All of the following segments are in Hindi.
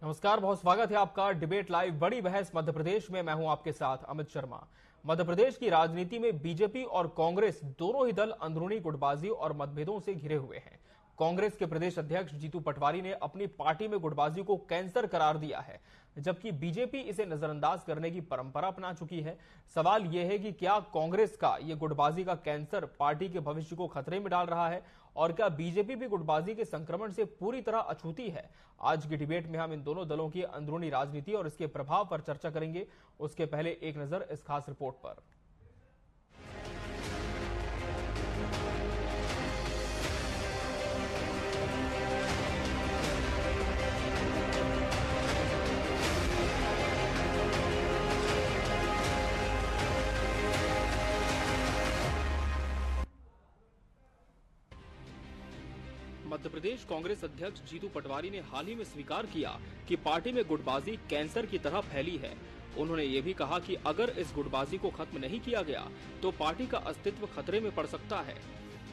नमस्कार, बहुत स्वागत है आपका डिबेट लाइव बड़ी बहस मध्य प्रदेश में। मैं हूं आपके साथ अमित शर्मा। मध्य प्रदेश की राजनीति में बीजेपी और कांग्रेस दोनों ही दल अंदरूनी गुटबाजी और मतभेदों से घिरे हुए हैं। कांग्रेस के प्रदेश अध्यक्ष जीतू पटवारी ने अपनी पार्टी में गुटबाजी को कैंसर करार दिया है, जबकि बीजेपी इसे नजरअंदाज करने की परंपरा अपना चुकी है। सवाल यह है कि क्या कांग्रेस का यह गुटबाजी का कैंसर पार्टी के भविष्य को खतरे में डाल रहा है, और क्या बीजेपी भी गुटबाजी के संक्रमण से पूरी तरह अछूती है? आज की डिबेट में हम इन दोनों दलों की अंदरूनी राजनीति और इसके प्रभाव पर चर्चा करेंगे। उसके पहले एक नजर इस खास रिपोर्ट पर। मध्य प्रदेश कांग्रेस अध्यक्ष जीतू पटवारी ने हाल ही में स्वीकार किया कि पार्टी में गुटबाजी कैंसर की तरह फैली है। उन्होंने ये भी कहा कि अगर इस गुटबाजी को खत्म नहीं किया गया तो पार्टी का अस्तित्व खतरे में पड़ सकता है।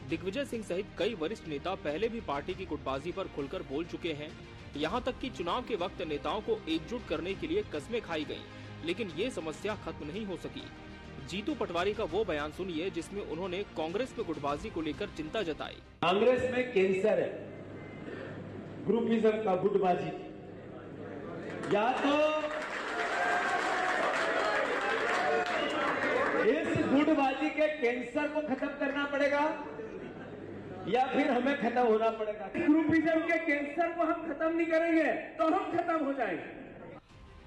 दिग्विजय सिंह सहित कई वरिष्ठ नेता पहले भी पार्टी की गुटबाजी पर खुलकर बोल चुके हैं। यहाँ तक कि चुनाव के वक्त नेताओं को एकजुट करने के लिए कस्में खाई गयी, लेकिन ये समस्या खत्म नहीं हो सकी। जीतू पटवारी का वो बयान सुनिए जिसमें उन्होंने कांग्रेस में गुटबाजी को लेकर चिंता जताई। कांग्रेस में कैंसर है ग्रुपिज्म का, गुटबाजी। या तो इस गुटबाजी के कैंसर को खत्म करना पड़ेगा या फिर हमें खत्म होना पड़ेगा। ग्रुपिज्म के कैंसर को हम खत्म नहीं करेंगे तो हम खत्म हो जाएंगे।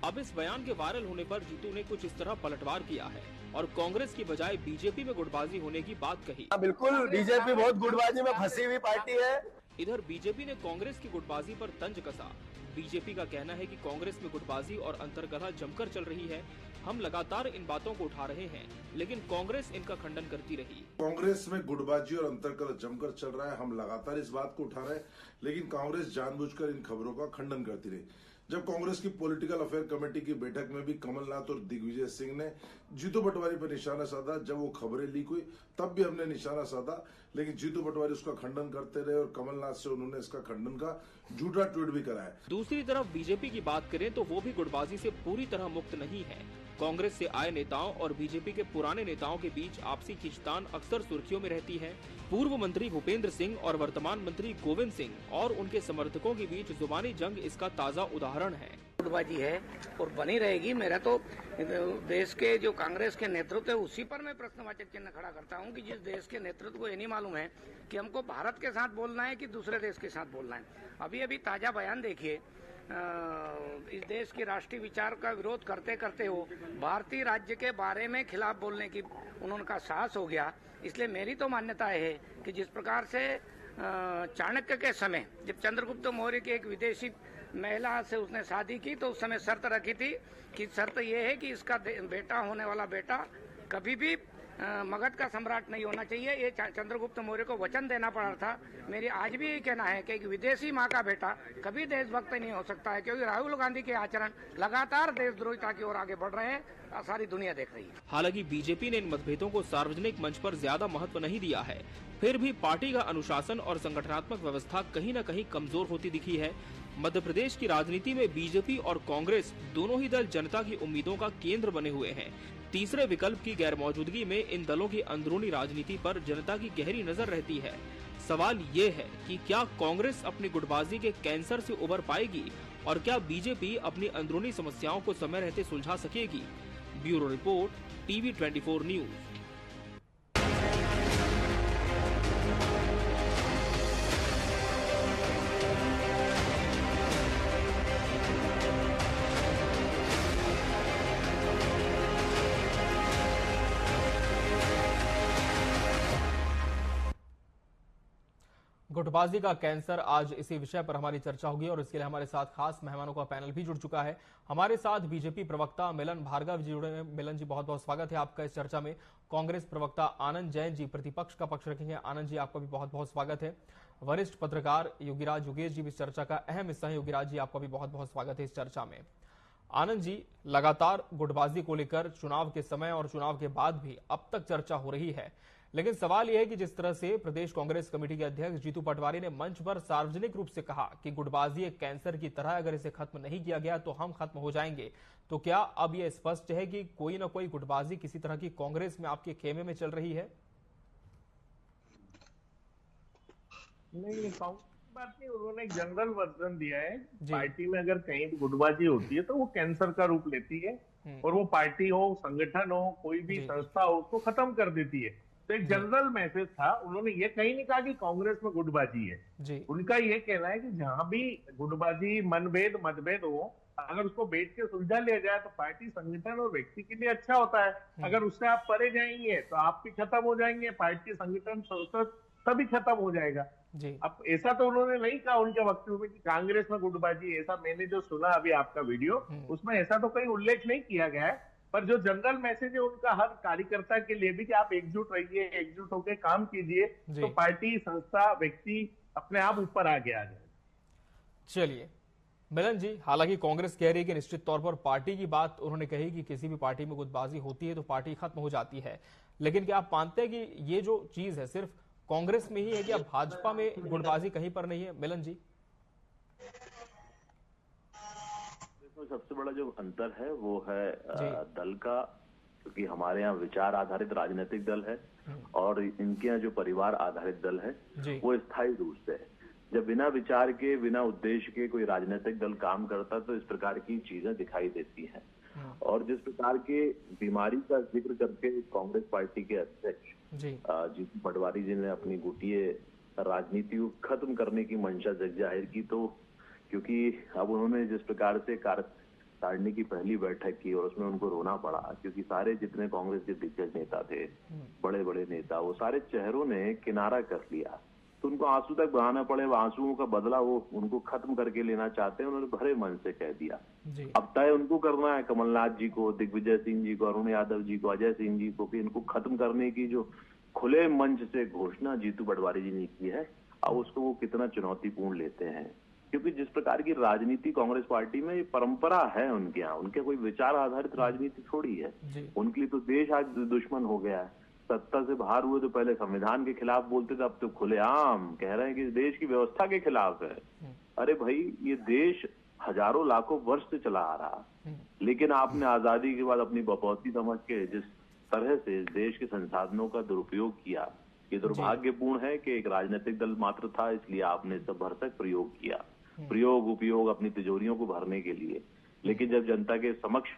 अब इस बयान के वायरल होने पर जीतू ने कुछ इस तरह पलटवार किया है और कांग्रेस की बजाय बीजेपी में गुटबाजी होने की बात कही। बिल्कुल, बीजेपी बहुत गुटबाजी में फंसी हुई पार्टी है। इधर बीजेपी ने कांग्रेस की गुटबाजी पर तंज कसा। बीजेपी का कहना है कि कांग्रेस में गुटबाजी और अंतर्कलह जमकर चल रही है। हम लगातार इन बातों को उठा रहे हैं, लेकिन कांग्रेस इनका खंडन करती रही। कांग्रेस में गुटबाजी और अंतर्कलह जमकर चल रहा है, हम लगातार इस बात को उठा रहे हैं, लेकिन कांग्रेस जानबूझकर इन खबरों का खंडन करती रही। जब कांग्रेस की पॉलिटिकल अफेयर कमेटी की बैठक में भी कमलनाथ और दिग्विजय सिंह ने जीतू पटवारी पर निशाना साधा, जब वो खबरें लीक हुई तब भी हमने निशाना साधा, लेकिन जीतू पटवारी उसका खंडन करते रहे और कमलनाथ से उन्होंने इसका खंडन का झूठा ट्वीट भी कराया। दूसरी तरफ बीजेपी की बात करें तो वो भी गुटबाजी से पूरी तरह मुक्त नहीं है। कांग्रेस से आए नेताओं और बीजेपी के पुराने नेताओं के बीच आपसी खींचतान अक्सर सुर्खियों में रहती है। पूर्व मंत्री भूपेंद्र सिंह और वर्तमान मंत्री गोविंद सिंह और उनके समर्थकों के बीच जुबानी जंग इसका ताजा उदाहरण है। गुटबाजी है और बनी रहेगी। मेरा तो देश के जो कांग्रेस के नेतृत्व है उसी पर मैं प्रश्नवाचक चिन्ह खड़ा करता हूं कि जिस देश के नेतृत्व को ये नहीं मालूम है कि हमको भारत के साथ बोलना है कि दूसरे देश के साथ बोलना है। अभी ताजा बयान देखिए, इस देश की राष्ट्रीय विचार का विरोध करते करते हो भारतीय राज्य के बारे में खिलाफ बोलने की उनका साहस हो गया। इसलिए मेरी तो मान्यता है कि जिस प्रकार से चाणक्य के समय जब चंद्रगुप्त मौर्य की एक विदेशी महिला से उसने शादी की तो उस समय शर्त रखी थी कि शर्त यह है कि इसका बेटा होने वाला बेटा कभी भी मगध का सम्राट नहीं होना चाहिए। ये चंद्रगुप्त मौर्य को वचन देना पड़ा था। मेरी आज भी यही कहना है कि एक विदेशी माँ का बेटा कभी देशभक्त नहीं हो सकता है, क्योंकि राहुल गांधी के आचरण लगातार देशद्रोहिता की ओर आगे बढ़ रहे हैं, सारी दुनिया देख रही है। हालांकि बीजेपी ने इन मतभेदों को सार्वजनिक मंच पर ज्यादा महत्व नहीं दिया है, फिर भी पार्टी का अनुशासन और संगठनात्मक व्यवस्था कहीं न कहीं कमजोर होती दिखी है। मध्य प्रदेश की राजनीति में बीजेपी और कांग्रेस दोनों ही दल जनता की उम्मीदों का केंद्र बने हुए हैं। तीसरे विकल्प की गैरमौजूदगी में इन दलों की अंदरूनी राजनीति पर जनता की गहरी नजर रहती है। सवाल ये है कि क्या कांग्रेस अपनी गुटबाजी के कैंसर से उबर पाएगी और क्या बीजेपी अपनी अंदरूनी समस्याओं को समय रहते सुलझा सकेगी? Bureau report, TV 24 news. गुटबाजी का कैंसर, आज इसी विषय पर हमारी चर्चा होगी और इसके लिए हमारे साथ खास मेहमानों का पैनल भी जुड़ चुका है। हमारे साथ बीजेपी प्रवक्ता मिलन भार्गव जी जुड़े हैं। मिलन जी, बहुत बहुत स्वागत है आपका इस चर्चा में। कांग्रेस प्रवक्ता आनंद जैन जी प्रतिपक्ष का पक्ष रखेंगे। आनंद जी, आपका भी बहुत बहुत स्वागत है। वरिष्ठ पत्रकार योगीराज योगेश जी भी इस चर्चा का अहम हिस्सा है। योगीराज जी, आपका भी बहुत बहुत स्वागत है इस चर्चा में। आनंद जी, लगातार गुटबाजी को लेकर चुनाव के समय और चुनाव के बाद भी अब तक चर्चा हो रही है, लेकिन सवाल यह है कि जिस तरह से प्रदेश कांग्रेस कमेटी के अध्यक्ष जीतू पटवारी ने मंच पर सार्वजनिक रूप से कहा कि गुटबाजी एक कैंसर की तरह, अगर इसे खत्म नहीं किया गया तो हम खत्म हो जाएंगे, तो क्या अब यह स्पष्ट है कि कोई ना कोई गुटबाजी किसी तरह की कांग्रेस में आपके खेमे में चल रही है? नहीं, बात नहीं, उन्होंने एक जनरल वर्जन दिया है। पार्टी में अगर कहीं भी गुटबाजी होती है तो वो कैंसर का रूप लेती है, और वो पार्टी हो, संगठन हो, कोई भी संस्था हो, उसको खत्म कर देती है। तो एक जनरल मैसेज था। उन्होंने ये कहीं नहीं कहा कि कांग्रेस में गुटबाजी है। उनका ये कहना है कि जहां भी गुटबाजी, मनभेद, मतभेद हो, अगर उसको बैठ के सुलझा लिया जाए तो पार्टी, संगठन और व्यक्ति के लिए अच्छा होता है। अगर उससे आप परे जाएंगे तो आप भी खत्म हो जाएंगे, पार्टी, संगठन, संसद सभी खत्म हो जाएगा। अब ऐसा तो उन्होंने नहीं कहा उनके वक्तव्य में कि कांग्रेस में गुटबाजी, ऐसा मैंने जो सुना अभी आपका वीडियो, उसमें ऐसा तो कहीं उल्लेख नहीं किया गया है। पर जो जनरल मैसेज है उनका हर कार्यकर्ता के लिए भी कि आप एकजुट रहिए, एकजुट होकर काम कीजिए, तो पार्टी, संस्था, व्यक्ति अपने आप ऊपर आगे आ जाए। चलिए मिलन जी, हालांकि कांग्रेस कह रही है कि निश्चित तौर पर पार्टी की बात उन्होंने कही कि किसी भी पार्टी में गुटबाजी होती है तो पार्टी खत्म हो जाती है, लेकिन क्या आप मानते हैं कि ये जो चीज है सिर्फ कांग्रेस में ही है, क्या भाजपा में गुटबाजी कहीं पर नहीं है? मिलन जी, सबसे बड़ा जो अंतर है वो है दल का, क्योंकि हमारे यहाँ विचार आधारित राजनीतिक दल है और इनके यहाँ जो परिवार आधारित दल है वो स्थायी रूप से है। जब बिना विचार के, बिना उद्देश्य के कोई राजनीतिक दल काम करता तो इस प्रकार की चीजें दिखाई देती हैं। और जिस प्रकार के बीमारी का जिक्र करके कांग्रेस पार्टी के अध्यक्ष जीतू पटवारी जी ने अपनी गुटिये राजनीति को खत्म करने की मंशा जाहिर की, तो क्योंकि अब उन्होंने जिस प्रकार से कार्यकारिणी की पहली बैठक की और उसमें उनको रोना पड़ा, क्योंकि सारे जितने कांग्रेस के दिग्गज नेता थे, बड़े बड़े नेता, वो सारे चेहरों ने किनारा कर लिया, तो उनको आंसू तक बहाना पड़े। वो आंसुओं का बदला वो उनको खत्म करके लेना चाहते हैं, उन्होंने भरे मन से कह दिया। अब तय उनको करना है, कमलनाथ जी को, दिग्विजय सिंह जी को, अरुण यादव जी को, अजय सिंह जी को, कि इनको खत्म करने की जो खुले मंच से घोषणा जीतू पटवारी जी ने की है, अब उसको वो कितना चुनौतीपूर्ण लेते हैं। क्योंकि जिस प्रकार की राजनीति कांग्रेस पार्टी में परंपरा है उनके यहाँ, उनके कोई विचार आधारित राजनीति थोड़ी है। उनके लिए तो देश आज दुश्मन हो गया है। सत्ता से बाहर हुए तो पहले संविधान के खिलाफ बोलते थे, अब तो खुलेआम कह रहे हैं कि देश की व्यवस्था के खिलाफ है। अरे भाई, ये देश हजारों लाखों वर्ष से चला आ रहा, लेकिन आपने आजादी के बाद अपनी बपौती समझ के जिस तरह से देश के संसाधनों का दुरुपयोग किया, ये दुर्भाग्यपूर्ण है कि एक राजनीतिक दल मात्र था, इसलिए आपने सब भरसक प्रयोग किया, प्रयोग उपयोग अपनी तिजोरियों को भरने के लिए। लेकिन जब जनता के समक्ष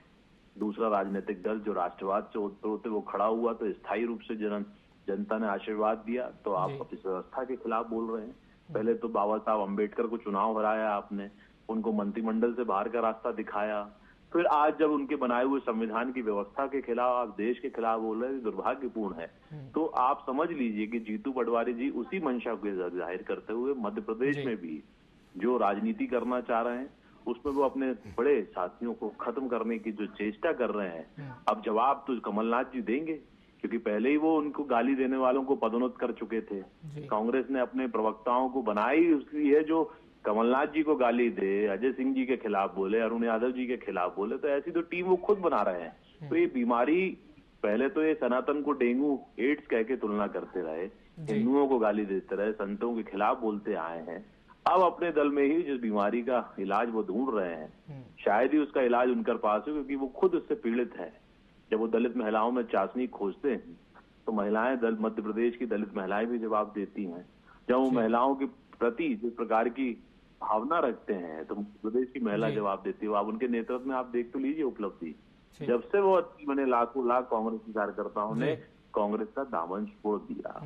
दूसरा राजनीतिक दल जो राष्ट्रवाद से होते वो खड़ा हुआ, तो स्थायी रूप से जनता ने आशीर्वाद दिया, तो आप इस व्यवस्था के खिलाफ बोल रहे हैं। पहले तो बाबा साहब अम्बेडकर को चुनाव हराया आपने, उनको मंत्रिमंडल से बाहर का रास्ता दिखाया, फिर आज जब उनके बनाए हुए संविधान की व्यवस्था के खिलाफ आप देश के खिलाफ बोल रहे हैं, दुर्भाग्यपूर्ण है। तो आप समझ लीजिए कि जीतू पटवारी जी उसी मंशा को जाहिर करते हुए मध्य प्रदेश में भी जो राजनीति करना चाह रहे हैं, उसमें वो अपने बड़े साथियों को खत्म करने की जो चेष्टा कर रहे हैं, अब जवाब तो कमलनाथ जी देंगे, क्योंकि पहले ही वो उनको गाली देने वालों को पदोन्नत कर चुके थे। कांग्रेस ने अपने प्रवक्ताओं को बनाई उसकी है जो कमलनाथ जी को गाली दे, अजय सिंह जी के खिलाफ बोले, अरुण यादव जी के खिलाफ बोले, तो ऐसी तो टीम वो खुद बना रहे हैं। तो ये बीमारी, पहले तो ये सनातन को डेंगू, एड्स कह के तुलना करते रहे, हिंदुओं को गाली देते रहे, संतों के खिलाफ बोलते आए हैं। अब अपने दल में ही जिस बीमारी का इलाज वो ढूंढ रहे हैं, शायद ही उसका इलाज उनके पास हो, क्योंकि वो खुद उससे पीड़ित है। जब वो दलित महिलाओं में चाशनी खोजते हैं तो महिलाएं, मध्य प्रदेश की दलित महिलाएं भी जवाब देती हैं। जब वो महिलाओं के प्रति जिस प्रकार की भावना रखते हैं तो प्रदेश की महिला जवाब देती है। आप उनके नेतृत्व में आप देख तो लीजिए उपलब्धि, जब से वो मैंने लाखों लाख कांग्रेस के कार्यकर्ताओं ने कांग्रेस का दामन छोड़ दिया,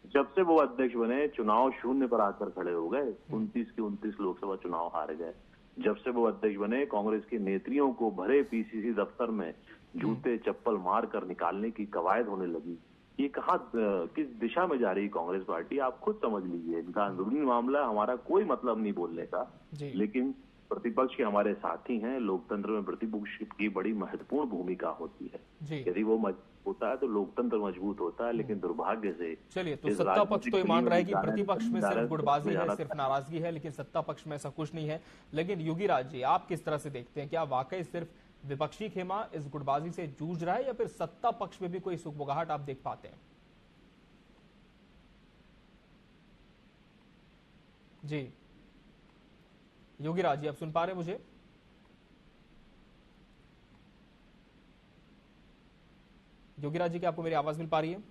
जब से वो अध्यक्ष बने, चुनाव शून्य पर आकर खड़े हो गए, 29 के 29 लोकसभा चुनाव हार गए। जब से वो अध्यक्ष बने, कांग्रेस के नेत्रियों को भरे पीसीसी दफ्तर में जूते चप्पल मार कर निकालने की कवायद होने लगी। ये कहाँ, किस दिशा में जा रही कांग्रेस पार्टी, आप खुद समझ लीजिए। इनका अंदरूनी मामला, हमारा कोई मतलब नहीं बोलने का, लेकिन प्रतिपक्ष के हमारे साथी हैं। लोकतंत्र में प्रतिपक्ष की बड़ी महत्वपूर्ण भूमिका होती है। यदि वो होता है तो लोकतंत्र मजबूत होता है, लेकिन दुर्भाग्य से चलिए, तो सत्ता पक्ष तो ये मान रहा है कि प्रतिपक्ष में सिर्फ गुटबाजी है, सिर्फ नाराजगी है, लेकिन सत्ता पक्ष में ऐसा कुछ नहीं है। लेकिन योगीराज जी, आप किस तरह से देखते हैं, क्या वाकई सिर्फ विपक्षी खेमा इस गुटबाजी से जूझ रहा है या फिर सत्ता पक्ष में भी कोई सुगबुगाहट आप देख पाते हैं? जी योगीराज जी, आप सुन पा रहे हैं मुझे? योगीराज जी, क्या आपको मेरी आवाज मिल पा रही है?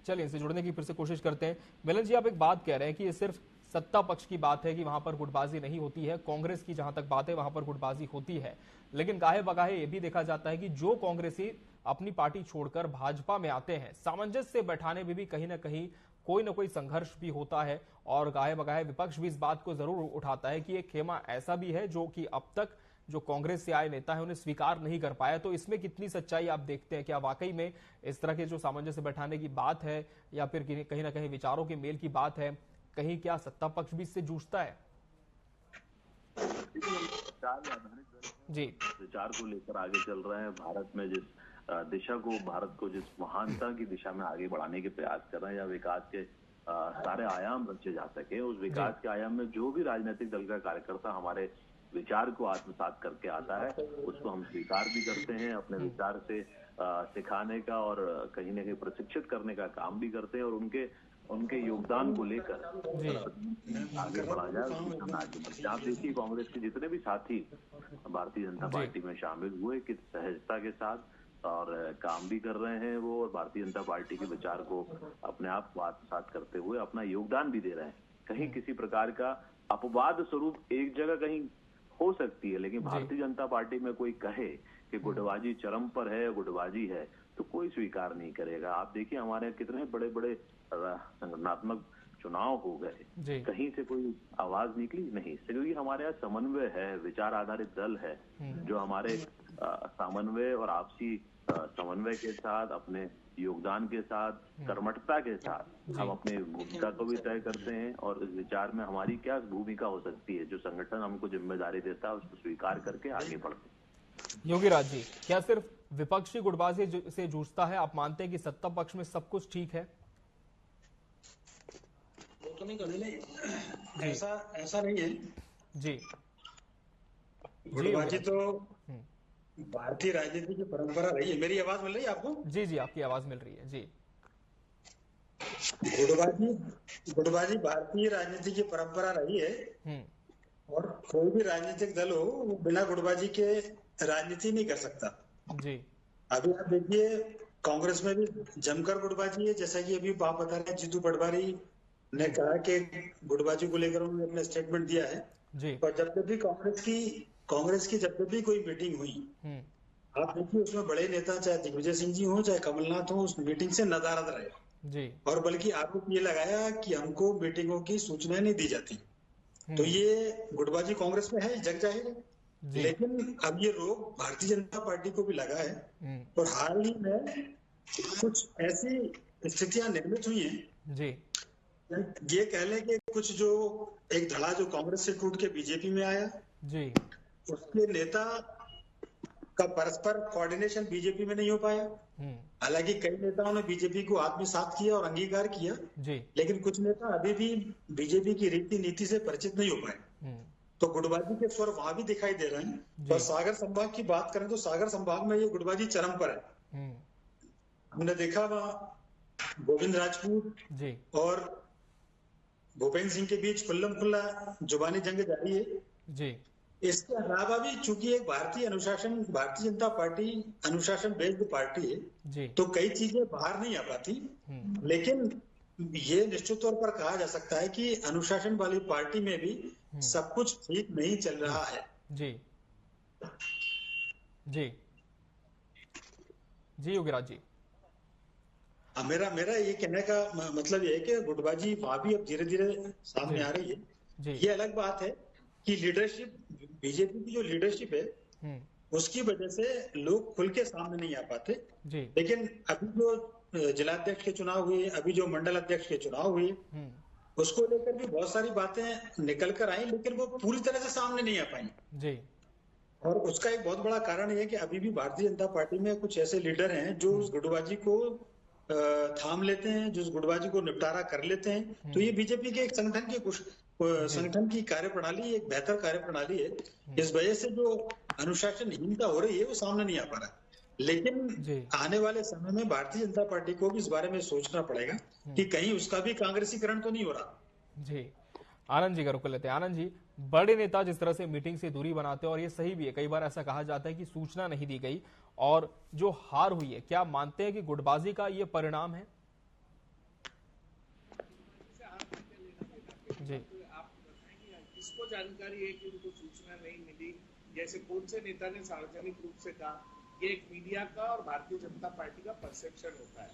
चलिए, इनसे जुड़ने की फिर से कोशिश करते हैं। मिलन जी, आप एक बात कह रहे हैं कि ये सिर्फ सत्ता पक्ष की बात है कि वहां पर गुटबाजी नहीं होती है, कांग्रेस की जहां तक बात है वहां पर गुटबाजी होती है। लेकिन गाहे बगाहे ये भी देखा जाता है कि जो कांग्रेसी अपनी पार्टी छोड़कर भाजपा में आते हैं, सामंजस्य बैठाने में भी कहीं ना कहीं कोई ना कोई संघर्ष भी होता है। और गाहे बगाहे विपक्ष भी इस बात को जरूर उठाता है कि एक खेमा ऐसा भी है जो कि अब तक जो कांग्रेस से आए नेता है उन्हें स्वीकार नहीं कर पाया। तो इसमें कितनी सच्चाई आप देखते हैं? क्या वाकई में इस तरह के जो सामंजस्य बैठाने की बात है या फिर कहीं ना कहीं विचारों के मेल की बात है, कहीं क्या सत्ता पक्ष भी इससे जूझता है? जी, विचार को लेकर आगे चल रहे हैं। भारत में जिस दिशा को, भारत को जिस महानता की दिशा में आगे बढ़ाने के प्रयास कर रहे हैं, या विकास के सारे आयाम रचे जा सके, उस विकास के आयाम में जो भी राजनीतिक दल का कार्यकर्ता हमारे विचार को आत्मसात करके आता है, उसको हम स्वीकार भी करते हैं, अपने विचार से सिखाने का और कहीं न कहीं प्रशिक्षित करने का काम भी करते हैं, और उनके योगदान को लेकर आगे बढ़ा जाए। आप देखिए, कांग्रेस के जितने भी साथी भारतीय जनता पार्टी में शामिल हुए, किस सहजता के साथ और काम भी कर रहे हैं वो, और भारतीय जनता पार्टी के विचार को अपने आप को आत्मसात करते हुए अपना योगदान भी दे रहे हैं। कहीं किसी प्रकार का अपवाद स्वरूप एक जगह कहीं हो सकती है, लेकिन भारतीय जनता पार्टी में कोई कहे कि गुटबाजी चरम पर है, गुटबाजी है, तो कोई स्वीकार नहीं करेगा। आप देखिए, हमारे कितने बड़े बड़े संगठनात्मक चुनाव हो गए, कहीं से कोई आवाज निकली नहीं, क्योंकि हमारे यहाँ समन्वय है, विचार आधारित दल है, जो हमारे समन्वय और आपसी समन्वय के साथ, अपने योगदान के साथ, कर्मठता के साथ हम अपने भूमिका को भी तय करते हैं, और इस विचार में हमारी क्या भूमिका हो सकती है, जो संगठन हमको जिम्मेदारी देता है उसको स्वीकार करके आगे बढ़ते हैं। योगीराज जी, क्या सिर्फ विपक्षी गुटबाजी से जूझता है? आप मानते हैं कि सत्ता पक्ष में सब कुछ ठीक है? वो तो नहीं, ऐसा नहीं है जी। गुटबाजी तो भारतीय राजनीति की परंपरा रही है। मेरी आवाज मिल रही है आपको? जी जी, आपकी आवाज मिल रही है जी। गुटबाजी भारतीय राजनीति की परंपरा रही है, और कोई भी राजनीतिक दल हो वो बिना गुटबाजी के राजनीति नहीं कर सकता जी। अभी आप देखिए, कांग्रेस में भी जमकर गुटबाजी है, जैसा कि अभी आप बता रहे हैं, जीतू पटवारी ने कहा कि गुटबाजी को लेकर उन्होंने अपना स्टेटमेंट दिया है जी। और जब भी कांग्रेस की जब भी कोई मीटिंग हुई, आप देखिए उसमें बड़े नेता चाहे दिग्विजय सिंह जी हो चाहे कमलनाथ हो, उस मीटिंग से नदारद रहे जी। और बल्कि आरोप ये लगाया कि हमको मीटिंगों की सूचनाएं नहीं दी जाती। तो ये गुटबाजी कांग्रेस में है, जग जाहिर है। लेकिन अब ये रोग भारतीय जनता पार्टी को भी लगा है, और हाल ही में कुछ ऐसी स्थितियां निर्मित हुई हैं जी। ये कह लें कि कुछ जो एक धड़ा जो कांग्रेस से टूट के बीजेपी में आया जी, उसके नेता का परस्पर कोऑर्डिनेशन बीजेपी में नहीं हो पाया। हालांकि कई नेताओं ने बीजेपी को आत्मसात किया और अंगीकार किया जी। लेकिन कुछ नेता अभी भी बीजेपी की रीति नीति से परिचित नहीं हो पाए। तो गुटबाजी के स्वर वहां भी दिखाई दे रहे हैं। और सागर संभाग की बात करें तो सागर संभाग में ये गुटबाजी चरम पर है। हमने देखा वहां गोविंद राजपूत जी और भूपेंद्र सिंह के बीच खुल्लम खुल्ला जुबानी जंग जारी है जी। इसके अलावा भी चूंकि एक भारतीय जनता पार्टी अनुशासन बेस्ड पार्टी है जी, तो कई चीजें बाहर नहीं आ पाती। लेकिन ये निश्चित तौर पर कहा जा सकता है कि अनुशासन वाली पार्टी में भी सब कुछ ठीक नहीं चल रहा है जी। जी जी योगीराज जी, मेरा ये कहने का मतलब ये है कि गुटबाजी वहां भी अब धीरे धीरे सामने आ रही है जी। ये अलग बात है कि लीडरशिप, बीजेपी की जो लीडरशिप है उसकी वजह से लोग खुल के सामने नहीं आ पाते जी। लेकिन अभी जो जिलाध्यक्ष के चुनाव हुए, अभी जो मंडल अध्यक्ष के चुनाव हुए, उसको लेकर भी बहुत सारी बातें निकल कर आई, लेकिन वो पूरी तरह से सामने नहीं आ पाई जी। और उसका एक बहुत बड़ा कारण यह है कि अभी भी भारतीय जनता पार्टी में कुछ ऐसे लीडर हैं जो उस गुटबाजी को थाम लेते हैं, जो उस गुटबाजी को निपटारा कर लेते हैं। तो ये बीजेपी के एक संगठन की कार्यप्रणाली एक बेहतर कार्यप्रणाली है। इस वजह से जो अनुशासनहीनता हो रही है वो सामने नहीं आ पा रहा। लेकिन आने वाले समय में भारतीय जनता पार्टी को भी इस बारे में सोचना पड़ेगा कि कहीं उसका भी कांग्रेसीकरण तो नहीं हो रहा। जी, आनंद जी का रुख लेते हैं। आनंद जी, बड़े नेता जिस तरह से मीटिंग से दूरी बनाते हैं, और ये सही भी है, कई बार ऐसा कहा जाता है कि सूचना नहीं दी गई और जो हार हुई है, क्या मानते हैं कि गुटबाजी का ये परिणाम है? जी, किसको जानकारी है कि उनको सूचना नहीं मिली? जैसे कौन से नेता ने सार्वजनिक रूप से कहा? ये एक मीडिया का और भारतीय जनता पार्टी का परसेप्शन होता है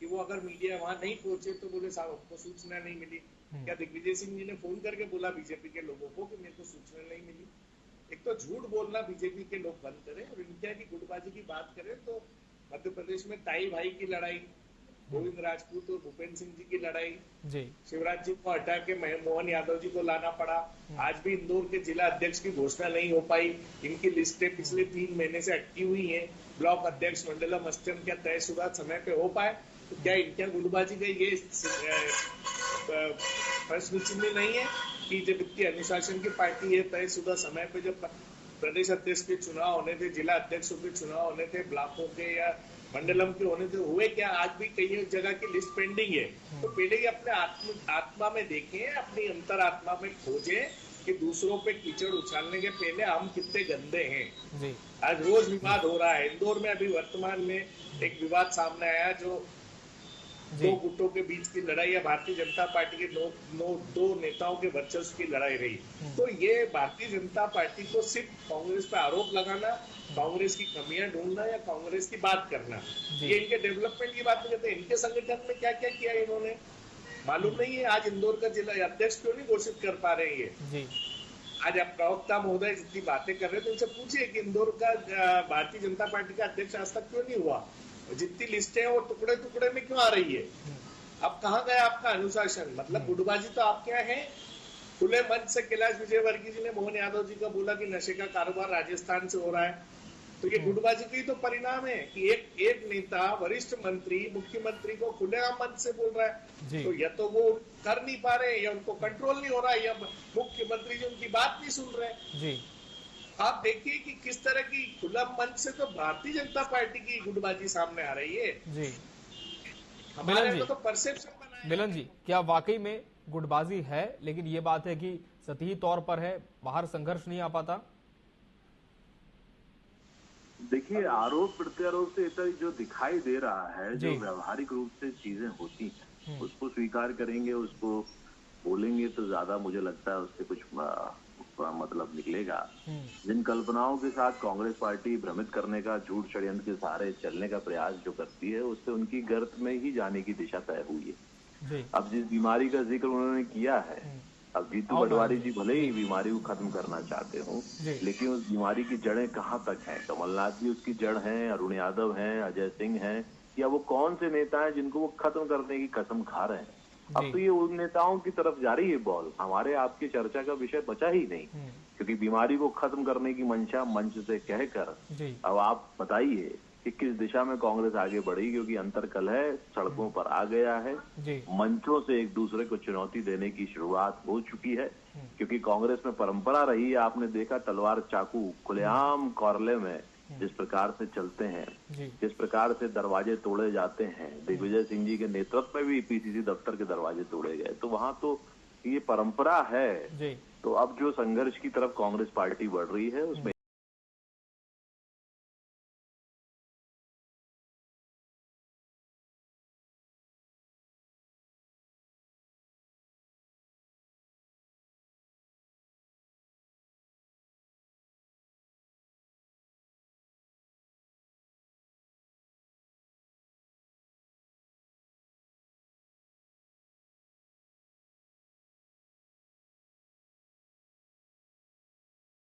कि वो अगर मीडिया वहां नहीं पहुंचे तो बोले साहब हमको सूचना नहीं मिली। क्या दिग्विजय सिंह जी ने फोन करके बोला बीजेपी के लोगों को कि मेरे को सूचना नहीं मिली? एक तो झूठ बोलना बीजेपी के लोग बंद करें और इंडिया की गुटबाजी की बात करें तो मध्य प्रदेश में ताई भाई की लड़ाई, गोविंद राजपूत और भूपेंद्र सिंह जी की लड़ाई, शिवराज जी को हटा के मोहन यादव जी को लाना पड़ा। आज भी इंदौर के जिला अध्यक्ष की घोषणा नहीं हो पाई। इनकी लिस्टें पिछले 3 महीने से अटकी हुई हैं। ब्लॉक अध्यक्ष, मंडलम अध्यक्ष क्या तयशुदा समय पे हो पाए? तो क्या इनका गुटबाजी का ये प्रश्न चिन्ह नहीं है कि जब इतनी अनुशासन की पार्टी है, तयशुदा समय पे जब प्रदेश अध्यक्ष के चुनाव होने थे, जिला अध्यक्षों के चुनाव होने थे, ब्लॉकों के या मंडलम के होने थे, हुए क्या? आज भी कई जगह की लिस्ट पेंडिंग है। तो पहले ही अपने आत्मा में देखें, अपनी अंतरात्मा में खोजें कि दूसरों पे कीचड़ उछालने के पहले हम कितने गंदे हैं। आज रोज विवाद हो रहा है। इंदौर में अभी वर्तमान में एक विवाद सामने आया जो 2 गुटों के बीच की लड़ाई है। भारतीय जनता पार्टी के 2 नेताओं के वर्चस्व की लड़ाई रही। तो ये भारतीय जनता पार्टी को सिर्फ कांग्रेस पे आरोप लगाना, कांग्रेस की कमियां ढूंढना या कांग्रेस की बात करना, ये इनके डेवलपमेंट की बात नहीं करते। इनके संगठन में क्या क्या किया इन्होंने मालूम नहीं है। आज इंदौर का जिला अध्यक्ष क्यों नहीं घोषित कर पा रहे हैं? आज आप प्रवक्ता महोदय जितनी बातें कर रहे थे उनसे पूछिए कि इंदौर का भारतीय जनता पार्टी का अध्यक्ष आज तक क्यों नहीं हुआ? जितनी लिस्टें हैं वो टुकड़े टुकड़े में क्यों आ रही है? अब कहाँ गया आपका अनुशासन? मतलब गुटबाजी तो आपके यहाँ है। खुले मंच से कैलाश विजयवर्गीय जी ने मोहन यादव जी का बोला कि नशे का कारोबार राजस्थान से हो रहा है। तो ये गुटबाजी का ही तो परिणाम है कि एक नेता, वरिष्ठ मंत्री, मुख्यमंत्री को खुलेआम मंच से बोल रहा है। तो या तो वो कर नहीं पा रहे या उनको कंट्रोल नहीं हो रहा है या मुख्यमंत्री जी उनकी बात नहीं सुन रहे। आप देखिए कि किस तरह की खुला मंच से तो भारतीय जनता पार्टी की गुटबाजी सामने आ रही है। हमारे तो परसेप्शन बना है। मिलन जी, क्या वाकई में गुटबाजी है, लेकिन ये बात है कि सतही तौर पर है, बाहर संघर्ष नहीं आ पाता? देखिए, आरोप प्रत्यारोप से इतना जो दिखाई दे रहा है, जो व्यवहारिक रूप से चीजें होती हैं उसको स्वीकार करेंगे, उसको बोलेंगे तो ज्यादा मुझे लगता है उससे कुछ मतलब निकलेगा। जिन कल्पनाओं के साथ कांग्रेस पार्टी भ्रमित करने का, झूठ षड्यंत्र के सहारे चलने का प्रयास जो करती है, उससे उनकी गर्त में ही जाने की दिशा तय हुई है। अब जिस बीमारी का जिक्र उन्होंने किया है, अब जीतू पटवारी जी भले ही बीमारी को खत्म करना चाहते हो, लेकिन उस बीमारी की जड़ें कहाँ तक हैं? कमलनाथ जी उसकी जड़ हैं, अरुण यादव हैं, अजय सिंह हैं, या वो कौन से नेता हैं जिनको वो खत्म करने की कसम खा रहे हैं? अब तो ये उन नेताओं की तरफ जा रही है बॉल, हमारे आपकी चर्चा का विषय बचा ही नहीं, क्योंकि बीमारी को खत्म करने की मंशा मंच से कहकर अब आप बताइए कि किस दिशा में कांग्रेस आगे बढ़ी, क्योंकि अंतरकलह सड़कों पर आ गया है। मंचों से एक दूसरे को चुनौती देने की शुरुआत हो चुकी है, क्योंकि कांग्रेस में परंपरा रही है, आपने देखा तलवार चाकू खुलेआम कार्यालय में जिस प्रकार से चलते हैं, जिस प्रकार से दरवाजे तोड़े जाते हैं। दिग्विजय सिंह जी के नेतृत्व में भी पीसीसी दफ्तर के दरवाजे तोड़े गए, तो वहां तो ये परंपरा है। तो अब जो संघर्ष की तरफ कांग्रेस पार्टी बढ़ रही है उसमें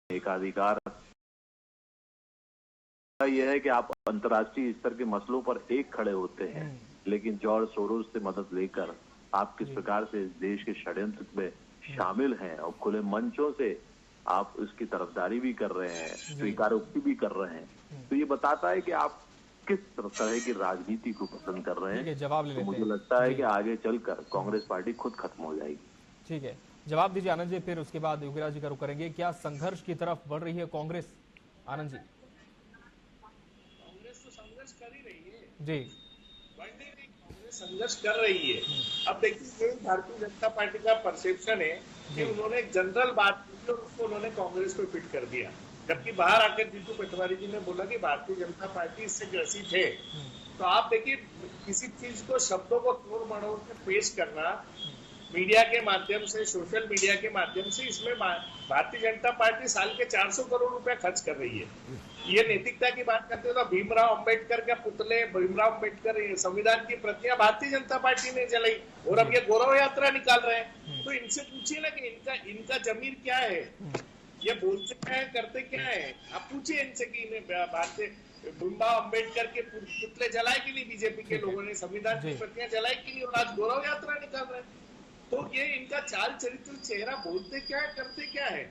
एकाधिकार यह है कि आप अंतर्राष्ट्रीय स्तर के मसलों पर एक खड़े होते हैं, लेकिन जॉर्ज सोरोस से मदद लेकर आप किस प्रकार से इस देश के षड्यंत्र में शामिल हैं और खुले मंचों से आप उसकी तरफदारी भी कर रहे हैं, स्वीकारोक्ति भी कर रहे हैं, तो ये बताता है कि आप किस तरह की राजनीति को पसंद कर रहे हैं। जवाब ले लेते हैं। मुझे लगता है कि आगे चलकर कांग्रेस पार्टी खुद खत्म हो जाएगी। ठीक है, जवाब दीजिए आनंद जी, फिर उसके बाद योगीराज जी का रुख करेंगे। क्या संघर्ष की तरफ बढ़ रही है कांग्रेस? आनंद जी। कांग्रेस तो संघर्ष कर ही रही है जी, बढ़ने की कांग्रेस संघर्ष कर रही है। अब देखिए, भारतीय जनता पार्टी का परसेप्शन है कि उन्होंने एक जनरल बात की और उसको उन्होंने कांग्रेस पे फिट कर दिया, जबकि बाहर आकर जीतू पटवारी जी ने बोला कि भारतीय जनता पार्टी इससे ग्रसित है। तो आप देखिए, किसी चीज को शब्दों को तोड़ मरोड़ के पेश करना मीडिया के माध्यम से, सोशल मीडिया के माध्यम से, इसमें भारतीय जनता पार्टी साल के 400 करोड़ रुपए खर्च कर रही है। ये नैतिकता की बात करते हो तो भीमराव अंबेडकर के पुतले, भीमराव अंबेडकर संविधान की प्रतियां भारतीय जनता पार्टी ने जलाई और अब ये गौरव यात्रा निकाल रहे हैं। तो इनसे पूछिए ना कि इनका जमीर क्या है, ये बोलते हैं करते क्या है। आप पूछिए इनसे कि भारतीय भीमराव अंबेडकर के पुतले जलाए कि नहीं बीजेपी के लोगों ने, संविधान की प्रतियां जलाई कि नहीं, और आज गौरव यात्रा निकाल रहे हैं। तो ये इनका चाल चरित्र, चेहरा, बोलते क्या है करते क्या है।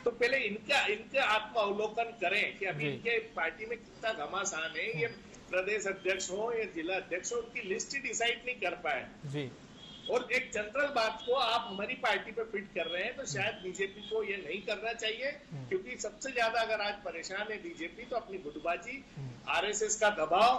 तो पहले इनके आत्मावलोकन करें कि अभी इनके पार्टी में कितना घमासान है। ये प्रदेश अध्यक्ष हो या जिला अध्यक्ष हो, उनकी लिस्ट ही डिसाइड नहीं कर पाए जी। और एक जनरल बात को आप हमारी पार्टी पे फिट कर रहे हैं, तो शायद बीजेपी को ये नहीं करना चाहिए, क्योंकि सबसे ज्यादा अगर आज परेशान है बीजेपी तो अपनी गुटबाजी, आरएसएस का दबाव,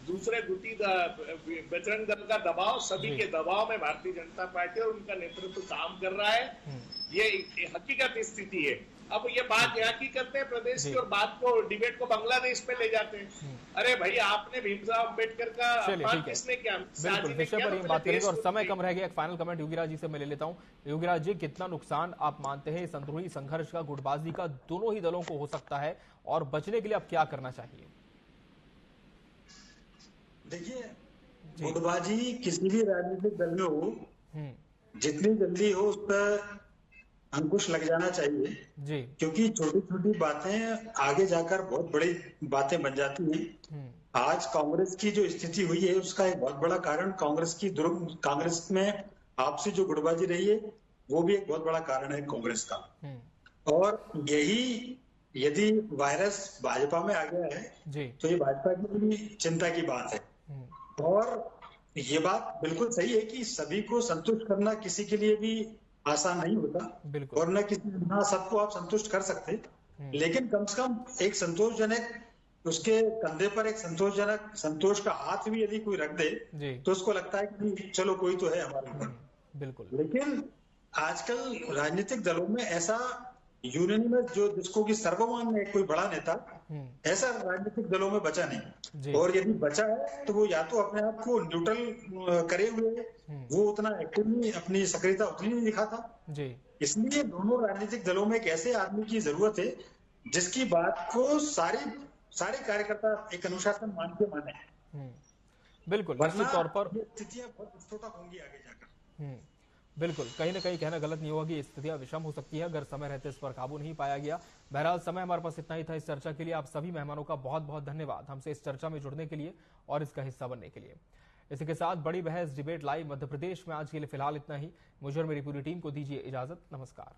दूसरे गुटी बजरंग दल का दबाव, सभी के दबाव में भारतीय जनता पार्टी और उनका नेतृत्व काम कर रहा है। ये हकीकत स्थिति है। अब ये बात यहाँ की करते हैं प्रदेश की और बात को, डिबेट को बांग्लादेश पे ले जाते हैं। अरे भाई, आपने भीमराव अंबेडकर का अपमान किसने किया? बिल्कुल, विषय पर हम बात करेंगे और समय कम रह गया। एक फाइनल कमेंट योगीराज जी से मैं ले लेता हूँ। योगीराज जी, कितना नुकसान आप मानते हैं इस अंदरूनी संघर्ष का, गुटबाजी का, दोनों ही दलों को हो सकता है, और बचने के लिए अब क्या करना चाहिए? देखिए, गुटबाजी किसी भी राजनीतिक दल में हो, जितनी जल्दी हो उस पर अंकुश लग जाना चाहिए जी, क्योंकि छोटी छोटी बातें आगे जाकर बहुत बड़ी बातें बन जाती हैं। आज कांग्रेस की जो स्थिति हुई है उसका एक बहुत बड़ा कारण कांग्रेस में आपसी जो गुटबाजी रही है वो भी एक बहुत बड़ा कारण है कांग्रेस का। और यही यदि वायरस भाजपा में आ गया है जी, तो ये भाजपा की भी चिंता की बात है। और ये बात बिल्कुल सही है कि सभी को संतुष्ट करना किसी के लिए भी आसान नहीं होता और न सबको आप संतुष्ट कर सकते, लेकिन कम से कम एक संतोषजनक, उसके कंधे पर एक संतोष का हाथ भी यदि कोई रख दे तो उसको लगता है कि चलो कोई तो है हमारे ऊपर। बिल्कुल। लेकिन आजकल राजनीतिक दलों में ऐसा यूनानिमस, जो जिसको कि सर्वमान्य है कोई बड़ा नेता, ऐसा राजनीतिक दलों में बचा नहीं। और यदि बचा है तो वो या तो अपने आप को न्यूट्रल करे हुए, वो उतना एक्टिव नहीं, अपनी सक्रियता उतनी नहीं दिखाता जी। इसलिए दोनों राजनीतिक दलों में एक ऐसे आदमी की जरूरत है जिसकी बात को सारे कार्यकर्ता एक अनुशासन मान के माने। बिल्कुल, निश्चित तौर पर स्थितियां बहुत विस्फोटक होंगी आगे जाकर। बिल्कुल, कहीं ना कहीं कहना गलत नहीं होगा कि स्थितियां विषम हो सकती है अगर समय रहते इस पर काबू नहीं पाया गया। बहरहाल समय हमारे पास इतना ही था इस चर्चा के लिए। आप सभी मेहमानों का बहुत बहुत धन्यवाद हमसे इस चर्चा में जुड़ने के लिए और इसका हिस्सा बनने के लिए। इसी के साथ बड़ी बहस डिबेट लाइव मध्य प्रदेश में आज के लिए फिलहाल इतना ही। मुझे और मेरी पूरी टीम को दीजिए इजाजत। नमस्कार।